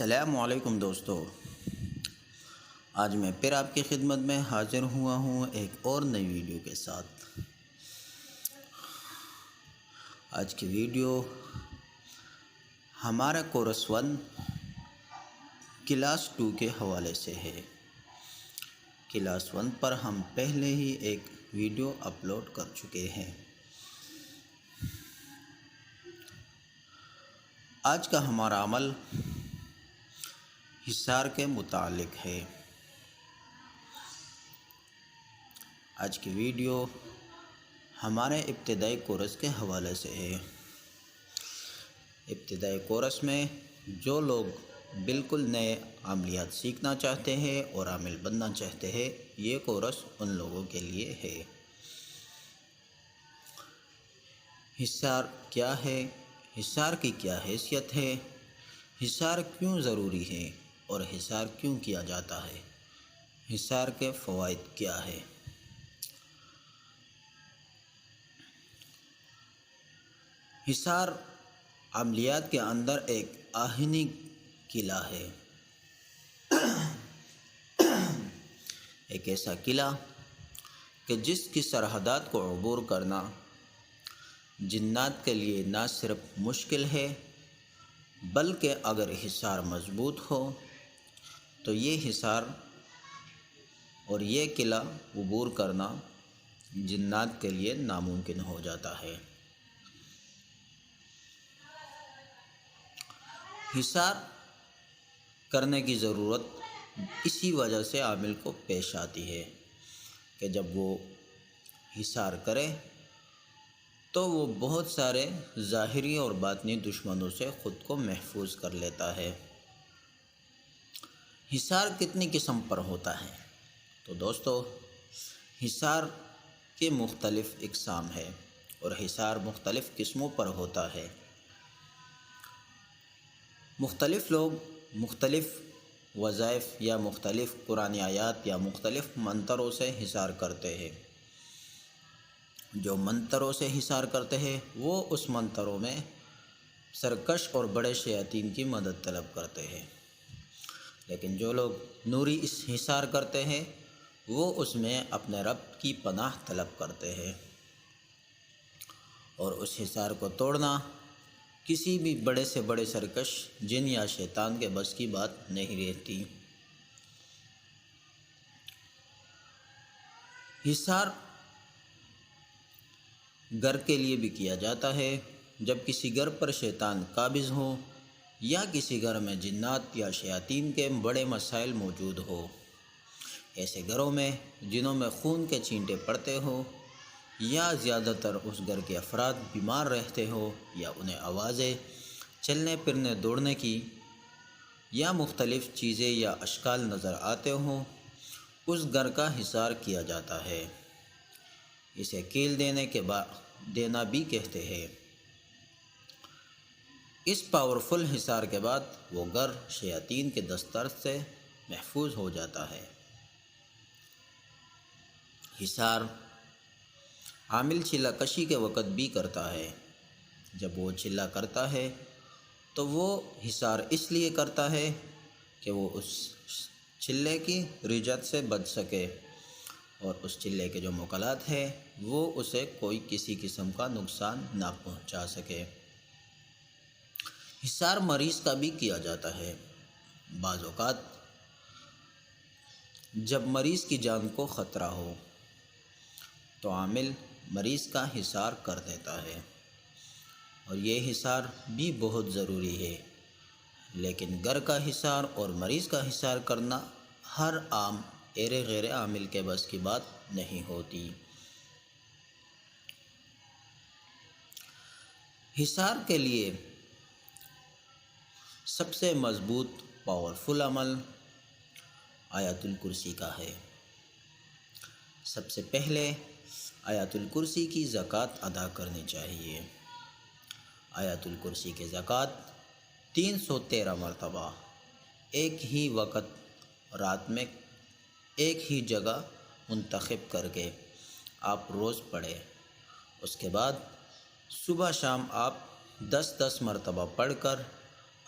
السلام علیکم دوستو، آج میں پھر آپ کی خدمت میں حاضر ہوا ہوں ایک اور نئی ویڈیو کے ساتھ۔ آج کی ویڈیو ہمارا کورس 1 کلاس 2 کے حوالے سے ہے۔ کلاس 1 پر ہم پہلے ہی ایک ویڈیو اپلوڈ کر چکے ہیں۔ آج کا ہمارا عمل حصار کے متعلق ہے۔ آج کی ویڈیو ہمارے ابتدائی کورس کے حوالے سے ہے۔ ابتدائی کورس میں جو لوگ بالکل نئے عملیات سیکھنا چاہتے ہیں اور عامل بننا چاہتے ہیں، یہ کورس ان لوگوں کے لیے ہے۔ حصار کیا ہے؟ حصار کی کیا حیثیت ہے؟ حصار کیوں ضروری ہے اور حصار کیوں کیا جاتا ہے؟ حصار کے فوائد کیا ہے؟ حصار عملیات کے اندر ایک آہنی قلعہ ہے، ایک ایسا قلعہ کہ جس کی سرحدات کو عبور کرنا جنات کے لیے نہ صرف مشکل ہے، بلکہ اگر حصار مضبوط ہو تو یہ حصار اور یہ قلعہ عبور کرنا جنات کے لیے ناممکن ہو جاتا ہے۔ حصار کرنے کی ضرورت اسی وجہ سے عامل کو پیش آتی ہے کہ جب وہ حصار کرے تو وہ بہت سارے ظاہری اور باطنی دشمنوں سے خود کو محفوظ کر لیتا ہے۔ حصار کتنی قسم پر ہوتا ہے؟ تو دوستو، حصار کے مختلف اقسام ہے اور حصار مختلف قسموں پر ہوتا ہے۔ مختلف لوگ مختلف وظائف یا مختلف قرآنی آیات یا مختلف منتروں سے حصار کرتے ہیں۔ جو منتروں سے حصار کرتے ہیں وہ اس منتروں میں سرکش اور بڑے شیاطین کی مدد طلب کرتے ہیں، لیکن جو لوگ نوری حصار کرتے ہیں وہ اس میں اپنے رب کی پناہ طلب کرتے ہیں، اور اس حصار کو توڑنا کسی بھی بڑے سے بڑے سرکش جن یا شیطان کے بس کی بات نہیں رہتی۔ حصار گھر کے لیے بھی کیا جاتا ہے۔ جب کسی گھر پر شیطان قابض ہو یا کسی گھر میں جنات یا شیاطین کے بڑے مسائل موجود ہو، ایسے گھروں میں جنہوں میں خون کے چھینٹے پڑتے ہو یا زیادہ تر اس گھر کے افراد بیمار رہتے ہو یا انہیں آوازیں چلنے پھرنے دوڑنے کی یا مختلف چیزیں یا اشکال نظر آتے ہوں، اس گھر کا حصار کیا جاتا ہے۔ اسے کیل دینا بھی کہتے ہیں۔ اس پاورفل حصار کے بعد وہ گھر شیاطین کے دسترس سے محفوظ ہو جاتا ہے۔ حصار عامل چلہ کشی کے وقت بھی کرتا ہے۔ جب وہ چلہ کرتا ہے تو وہ حصار اس لیے کرتا ہے کہ وہ اس چلے کی رجعت سے بچ سکے اور اس چلے کے جو مکالات ہیں وہ اسے کوئی کسی قسم کا نقصان نہ پہنچا سکے۔ حصار مریض کا بھی کیا جاتا ہے۔ بعض اوقات جب مریض کی جان کو خطرہ ہو تو عامل مریض کا حصار کر دیتا ہے، اور یہ حصار بھی بہت ضروری ہے، لیکن گھر کا حصار اور مریض کا حصار کرنا ہر عام غیر عامل کے بس کی بات نہیں ہوتی۔ حصار کے لیے سب سے مضبوط پاورفل عمل آیت الکرسی کا ہے۔ سب سے پہلے آیت الکرسی کی زکوٰۃ ادا کرنی چاہیے۔ آیت الکرسی کی زکوٰۃ 313 مرتبہ ایک ہی وقت رات میں ایک ہی جگہ منتخب کر کے آپ روز پڑھیں۔ اس کے بعد صبح شام آپ 10 مرتبہ پڑھ کر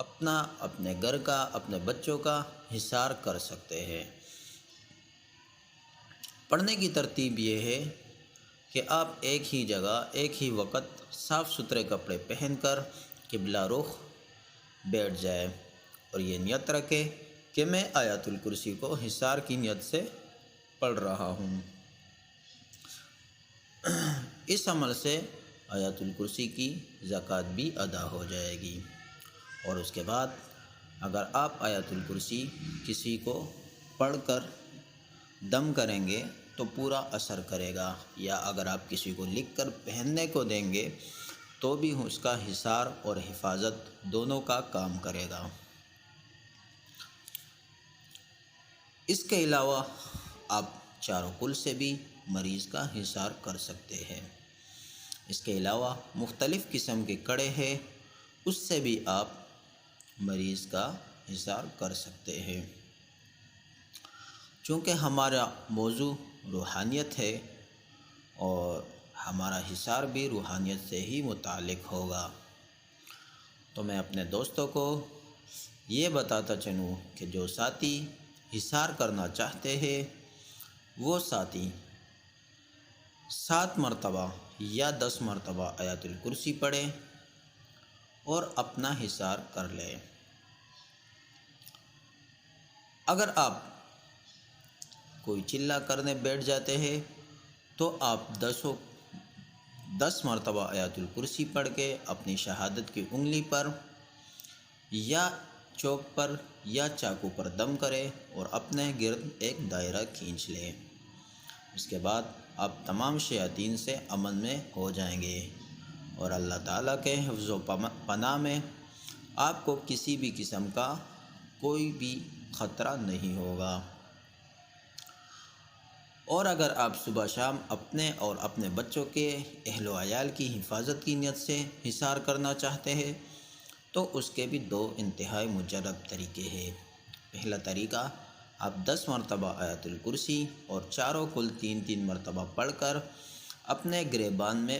اپنے گھر کا، اپنے بچوں کا حصار کر سکتے ہیں۔ پڑھنے کی ترتیب یہ ہے کہ آپ ایک ہی جگہ ایک ہی وقت صاف ستھرے کپڑے پہن کر قبلہ رخ بیٹھ جائے اور یہ نیت رکھے کہ میں آیت الکرسی کو حصار کی نیت سے پڑھ رہا ہوں۔ اس عمل سے آیت الکرسی کی زکوٰۃ بھی ادا ہو جائے گی۔ اور اس کے بعد اگر آپ آیت الکرسی کسی کو پڑھ کر دم کریں گے تو پورا اثر کرے گا، یا اگر آپ کسی کو لکھ کر پہننے کو دیں گے تو بھی اس کا حصار اور حفاظت دونوں کا کام کرے گا۔ اس کے علاوہ آپ چاروں کل سے بھی مریض کا حصار کر سکتے ہیں۔ اس کے علاوہ مختلف قسم کے کڑے ہیں، اس سے بھی آپ مریض کا حصار کر سکتے ہیں۔ چونکہ ہمارا موضوع روحانیت ہے اور ہمارا حصار بھی روحانیت سے ہی متعلق ہوگا، تو میں اپنے دوستوں کو یہ بتاتا چلوں کہ جو ساتھی حصار کرنا چاہتے ہیں وہ ساتھی 7 مرتبہ یا 10 مرتبہ آیت الکرسی پڑھیں اور اپنا حصار کر لیں۔ اگر آپ کوئی چلہ کرنے بیٹھ جاتے ہیں تو آپ 10 مرتبہ آیت الکرسی پڑھ کے اپنی شہادت کی انگلی پر یا چوک پر یا چاقو پر دم کریں اور اپنے گرد ایک دائرہ کھینچ لیں۔ اس کے بعد آپ تمام شیاطین سے امن میں ہو جائیں گے اور اللہ تعالیٰ کے حفظ و پناہ میں آپ کو کسی بھی قسم کا کوئی بھی خطرہ نہیں ہوگا۔ اور اگر آپ صبح شام اپنے اور اپنے بچوں کے اہل و عیال کی حفاظت کی نیت سے حصار کرنا چاہتے ہیں تو اس کے بھی 2 انتہائی مجرب طریقے ہیں۔ پہلا طریقہ، آپ 10 مرتبہ آیت الکرسی اور چاروں کل 3 مرتبہ پڑھ کر اپنے گریبان میں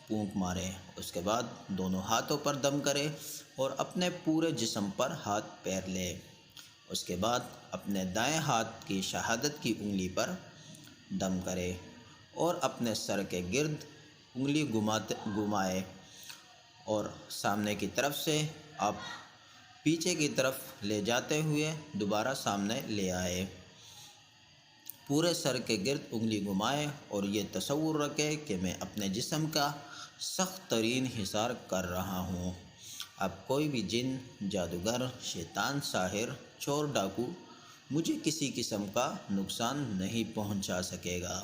پھونک ماریں۔ اس کے بعد دونوں ہاتھوں پر دم کریں اور اپنے پورے جسم پر ہاتھ پیر لیں۔ اس کے بعد اپنے دائیں ہاتھ کی شہادت کی انگلی پر دم کریں اور اپنے سر کے گرد انگلی گھمائیں اور سامنے کی طرف سے آپ پیچھے کی طرف لے جاتے ہوئے دوبارہ سامنے لے آئے۔ پورے سر کے گرد انگلی گھمائیں اور یہ تصور رکھیں کہ میں اپنے جسم کا سخت ترین حصار کر رہا ہوں۔ اب کوئی بھی جن، جادوگر، شیطان، ساحر، چور، ڈاکو مجھے کسی قسم کا نقصان نہیں پہنچا سکے گا۔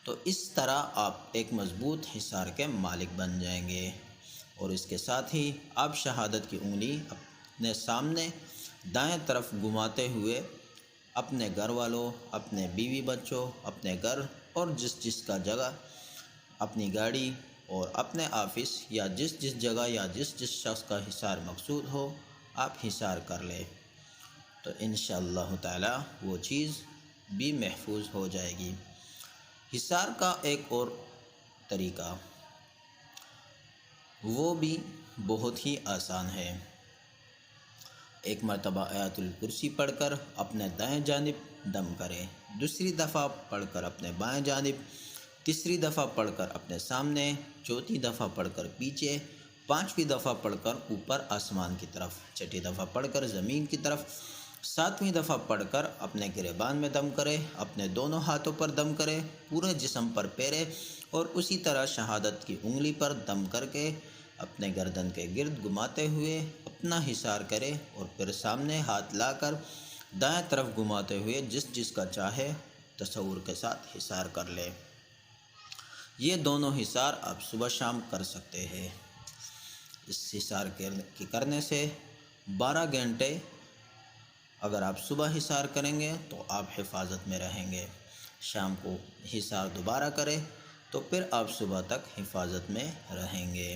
تو اس طرح آپ ایک مضبوط حصار کے مالک بن جائیں گے۔ اور اس کے ساتھ ہی آپ شہادت کی انگلی اپنے سامنے دائیں طرف گھماتے ہوئے اپنے گھر والوں، اپنے بیوی بچوں، اپنے گھر اور جس کا جگہ، اپنی گاڑی اور اپنے آفس یا جس جگہ یا جس شخص کا حصار مقصود ہو آپ حصار کر لیں، تو انشاءاللہ تعالی وہ چیز بھی محفوظ ہو جائے گی۔ حصار کا ایک اور طریقہ وہ بھی بہت ہی آسان ہے۔ ایک مرتبہ آیت الکرسی پڑھ کر اپنے دائیں جانب دم کریں، دوسری دفعہ پڑھ کر اپنے بائیں جانب، تیسری دفعہ پڑھ کر اپنے سامنے، چوتھی دفعہ پڑھ کر پیچھے، پانچویں دفعہ پڑھ کر اوپر آسمان کی طرف، چھٹی دفعہ پڑھ کر زمین کی طرف، ساتویں دفعہ پڑھ کر اپنے گریبان میں دم کرے، اپنے دونوں ہاتھوں پر دم کرے، پورے جسم پر پھیرے اور اسی طرح شہادت کی انگلی پر دم کر کے اپنے گردن کے گرد گھماتے ہوئے اپنا حصار کرے اور پھر سامنے ہاتھ لا کر دائیں طرف گھماتے ہوئے جس کا چاہے تصور کے ساتھ حصار کر لے۔ یہ دونوں حصار آپ صبح شام کر سکتے ہیں۔ اس حصار کے کرنے سے 12 گھنٹے اگر آپ صبح حصار کریں گے تو آپ حفاظت میں رہیں گے، شام کو حصار دوبارہ کریں تو پھر آپ صبح تک حفاظت میں رہیں گے۔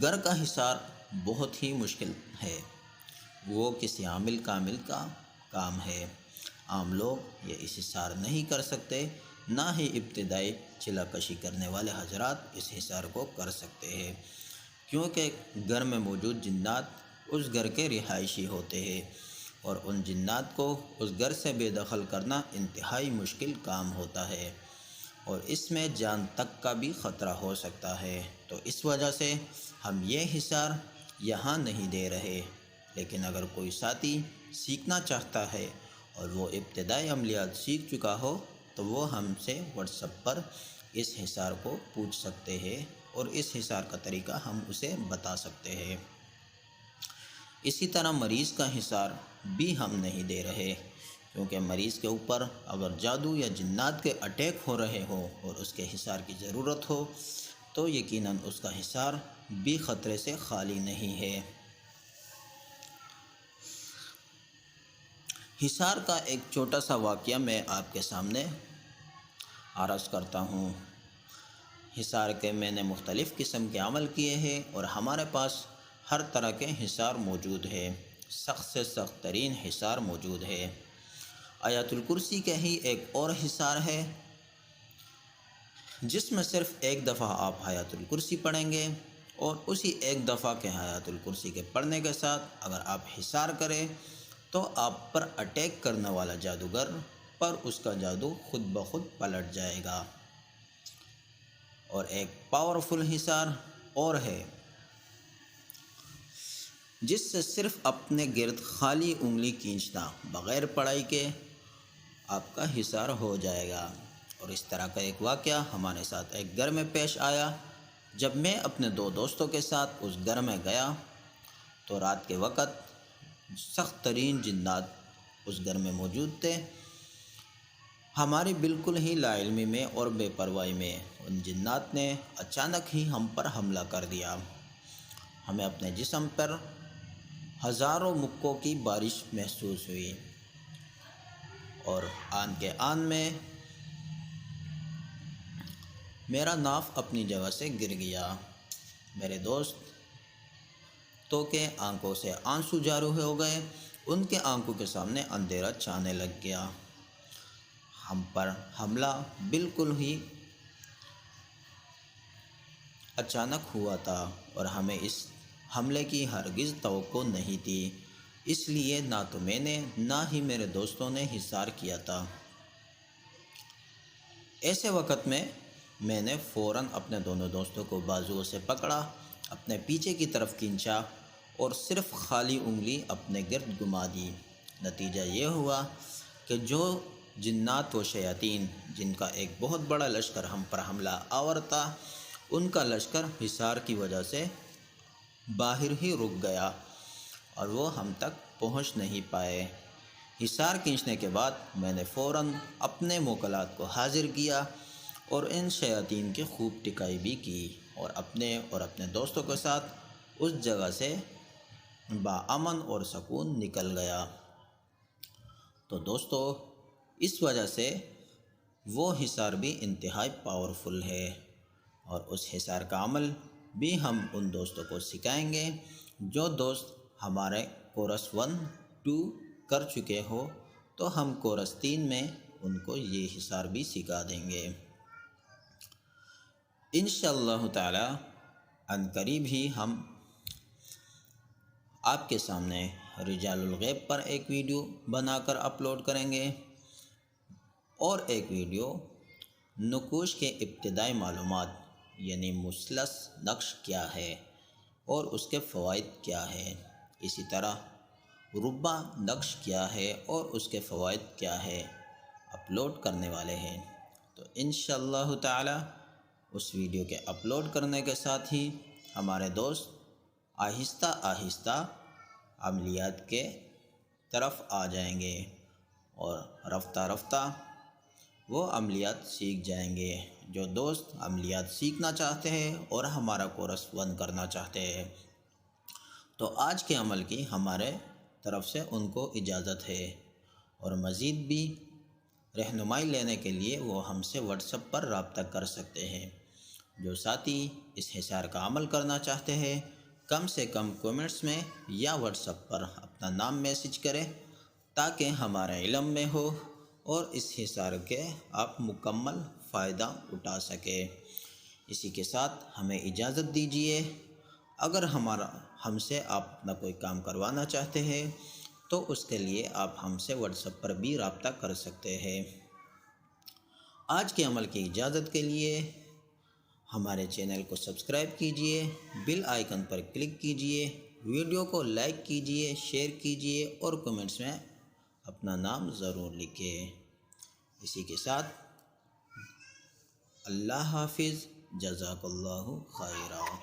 گھر کا حصار بہت ہی مشکل ہے، وہ کسی عامل کامل کا کام ہے۔ عام لوگ یہ اس حصار نہیں کر سکتے، نہ ہی ابتدائی چلا کشی کرنے والے حضرات اس حصار کو کر سکتے ہیں، کیونکہ گھر میں موجود جنات اس گھر کے رہائشی ہوتے ہیں اور ان جنات کو اس گھر سے بے دخل کرنا انتہائی مشکل کام ہوتا ہے اور اس میں جان تک کا بھی خطرہ ہو سکتا ہے۔ تو اس وجہ سے ہم یہ حصار یہاں نہیں دے رہے، لیکن اگر کوئی ساتھی سیکھنا چاہتا ہے اور وہ ابتدائی عملیات سیکھ چکا ہو تو وہ ہم سے واٹس ایپ پر اس حصار کو پوچھ سکتے ہیں اور اس حصار کا طریقہ ہم اسے بتا سکتے ہیں۔ اسی طرح مریض کا حصار بھی ہم نہیں دے رہے، کیونکہ مریض کے اوپر اگر جادو یا جنات کے اٹیک ہو رہے ہوں اور اس کے حصار کی ضرورت ہو تو یقیناً اس کا حصار بھی خطرے سے خالی نہیں ہے۔ حصار کا ایک چھوٹا سا واقعہ میں آپ کے سامنے عرض کرتا ہوں۔ حصار کے میں نے مختلف قسم کے عمل کیے ہیں اور ہمارے پاس ہر طرح کے حصار موجود ہے، سخت سے سخت ترین حصار موجود ہے۔ آیت الکرسی کا ہی ایک اور حصار ہے جس میں صرف ایک دفعہ آپ آیت الکرسی پڑھیں گے اور اسی ایک دفعہ کے آیت الکرسی کے پڑھنے کے ساتھ اگر آپ حصار کریں تو آپ پر اٹیک کرنے والا جادوگر پر اس کا جادو خود بخود پلٹ جائے گا۔ اور ایک پاورفل حصار اور ہے جس سے صرف اپنے گرد خالی انگلی کھینچنا بغیر پڑھائی کے آپ کا حصار ہو جائے گا۔ اور اس طرح کا ایک واقعہ ہمارے ساتھ ایک گھر میں پیش آیا۔ جب میں اپنے دو دوستوں کے ساتھ اس گھر میں گیا تو رات کے وقت سخت ترین جنات اس گھر میں موجود تھے۔ ہماری بالکل ہی لا علمی میں اور بے پرواہی میں ان جنات نے اچانک ہی ہم پر حملہ کر دیا۔ ہمیں اپنے جسم پر ہزاروں مکوں کی بارش محسوس ہوئی اور آن کے آن میں میرا ناف اپنی جگہ سے گر گیا۔ میرے دوستوں کے آنکھوں سے آنسو جاری ہو گئے، ان کے آنکھوں کے سامنے اندھیرا چھانے لگ گیا۔ ہم پر حملہ بالکل ہی اچانک ہوا تھا اور ہمیں اس حملے کی ہرگز توقع نہیں تھی، اس لیے نہ تو میں نے نہ ہی میرے دوستوں نے حصار کیا تھا۔ ایسے وقت میں نے فوراً اپنے دونوں دوستوں کو بازوؤں سے پکڑا، اپنے پیچھے کی طرف کھینچا اور صرف خالی انگلی اپنے گرد گھما دی۔ نتیجہ یہ ہوا کہ جو جنات و شیاطین جن کا ایک بہت بڑا لشکر ہم پر حملہ آور تھا، ان کا لشکر حصار کی وجہ سے باہر ہی رک گیا اور وہ ہم تک پہنچ نہیں پائے۔ حصار کھینچنے کے بعد میں نے فوراً اپنے موکلات کو حاضر کیا اور ان شیاطین کی خوب ٹکائی بھی کی اور اپنے دوستوں کے ساتھ اس جگہ سے باامن اور سکون نکل گیا۔ تو دوستو، اس وجہ سے وہ حصار بھی انتہائی پاورفل ہے اور اس حصار کا عمل بھی ہم ان دوستوں کو سکھائیں گے۔ جو دوست ہمارے کورس 1، 2 کر چکے ہو تو ہم کورس 3 میں ان کو یہ حصار بھی سکھا دیں گے انشاءاللہ تعالی۔ عن قریب ہی ہم آپ کے سامنے رجال الغیب پر ایک ویڈیو بنا کر اپلوڈ کریں گے اور ایک ویڈیو نقوش کے ابتدائی معلومات یعنی مثلث نقش کیا ہے اور اس کے فوائد کیا ہے، اسی طرح مربع نقش کیا ہے اور اس کے فوائد کیا ہے اپلوڈ کرنے والے ہیں۔ تو انشاءاللہ تعالی اس ویڈیو کے اپلوڈ کرنے کے ساتھ ہی ہمارے دوست آہستہ آہستہ عملیات کے طرف آ جائیں گے اور رفتہ رفتہ وہ عملیات سیکھ جائیں گے۔ جو دوست عملیات سیکھنا چاہتے ہیں اور ہمارا کورس 1 کرنا چاہتے ہیں تو آج کے عمل کی ہمارے طرف سے ان کو اجازت ہے، اور مزید بھی رہنمائی لینے کے لیے وہ ہم سے واٹس ایپ پر رابطہ کر سکتے ہیں۔ جو ساتھی اس حصار کا عمل کرنا چاہتے ہیں کم سے کم کومنٹس میں یا واٹس ایپ پر اپنا نام میسج کریں تاکہ ہمارے علم میں ہو اور اس حصار کے آپ مکمل فائدہ اٹھا سکیں۔ اسی کے ساتھ ہمیں اجازت دیجیے۔ اگر ہم سے آپ اپنا کوئی کام کروانا چاہتے ہیں تو اس کے لیے آپ ہم سے واٹس ایپ پر بھی رابطہ کر سکتے ہیں۔ آج کے عمل کی اجازت کے لیے ہمارے چینل کو سبسکرائب کیجیے، بیل آئیکن پر کلک کیجیے، ویڈیو کو لائک کیجیے، شیئر کیجیے اور کمنٹس میں اپنا نام ضرور لکھیں۔ اسی کے ساتھ اللہ حافظ، جزاک اللہ خیرہ۔